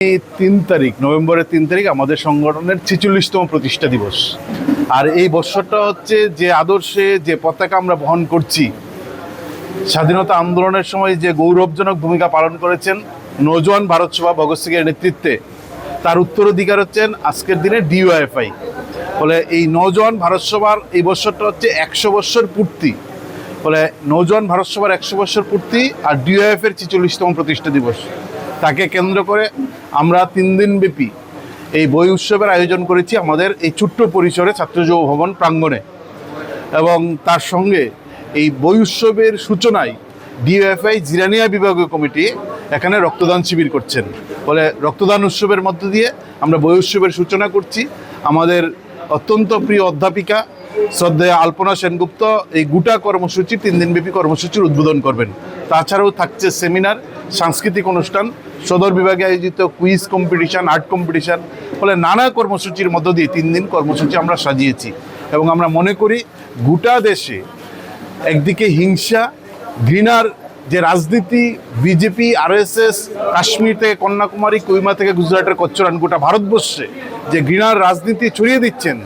এই 3 তারিখ নভেম্বরের 3 তারিখ আমাদের সংগঠনের 46তম প্রতিষ্ঠা দিবস। আর এই বছরটা হচ্ছে যে আদর্শে যে পতাকা আমরা বহন করছি, স্বাধীনতা আন্দোলনের সময় যে গৌরবজনক ভূমিকা পালন করেছেন নওজোয়ান ভারত সভা ভগৎ সিংয়ের নেতৃত্বে, তার উত্তরাধিকার হচ্ছেন আজকের দিনে ডিওয়াইএফআই। ফলে এই নওজোয়ান ভারত সভার এই বছরটা হচ্ছে 100 বৎসর পূর্তি। ফলে নওজোয়ান ভারত সভার 100 বৎসর পূর্তি আর ডিওয়াইএফের 46তম প্রতিষ্ঠা দিবস, তাকে কেন্দ্র করে আমরা 3 দিনব্যাপী এই বই উৎসবের আয়োজন করেছি আমাদের এই ছোট্ট পরিসরে ছাত্র যুব ভবন প্রাঙ্গণে। এবং তার সঙ্গে এই বই উৎসবের সূচনায় ডিওএফআই জিরানিয়া বিভাগীয় কমিটি এখানে রক্তদান শিবির করছেন। ফলে রক্তদান উৎসবের মধ্য দিয়ে আমরা বই উৎসবের সূচনা করছি। আমাদের অত্যন্ত প্রিয় অধ্যাপিকা শ্রদ্ধেয় আলপনা সেনগুপ্ত এই গোটা কর্মসূচি 3 দিনব্যাপী কর্মসূচির উদ্বোধন করবেন। তাছাড়াও থাকছে সেমিনার, সাংস্কৃতিক অনুষ্ঠান, সদর বিভাগে আয়োজিত কুইজ কম্পিটিশান, আর্ট কম্পিটিশান। ফলে নানা কর্মসূচির মধ্য দিয়ে 3 দিন কর্মসূচি আমরা সাজিয়েছি। এবং আমরা মনে করি গোটা দেশে একদিকে হিংসা, ঘৃণার যে রাজনীতি, বিজেপি, আরএসএস, কাশ্মীর থেকে কন্যাকুমারী, কোহিমা থেকে গুজরাটের কচ্চরান, গোটা ভারতবর্ষে যে ঘৃণার রাজনীতি ছড়িয়ে দিচ্ছেন,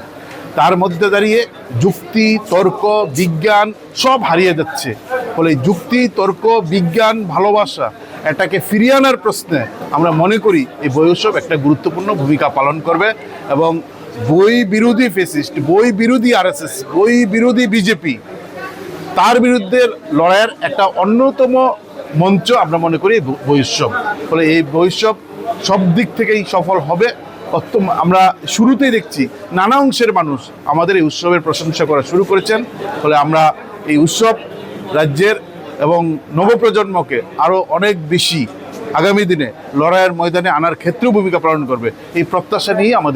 তার মধ্যে দাঁড়িয়ে যুক্তি, তর্ক, বিজ্ঞান সব হারিয়ে যাচ্ছে। ফলে যুক্তি, তর্ক, বিজ্ঞান, ভালোবাসা এটাকে ফিরিয়ে আনার প্রশ্নে আমরা মনে করি এই বই উৎসব একটা গুরুত্বপূর্ণ ভূমিকা পালন করবে। এবং বই বিরোধী ফেসিস্ট, বই বিরোধী আরএসএস, বই বিরোধী বিজেপি, তার বিরুদ্ধে লড়াইয়ের একটা অন্যতম মঞ্চ আমরা মনে করি বই উৎসব। ফলে এই বই উৎসব সব দিক থেকেই সফল হবে। আমরা শুরুতেই দেখছি নানা অংশের মানুষ আমাদের এই উৎসবের প্রশংসা করা শুরু করেছেন। ফলে আমরা এই উৎসব রাজ্যের এবং নবপ্রজন্মকে আরও অনেক বেশি আগামী দিনে লড়াইয়ের ময়দানে আনার ক্ষেত্রেও ভূমিকা পালন করবে, এই প্রত্যাশা নিয়ে আমাদের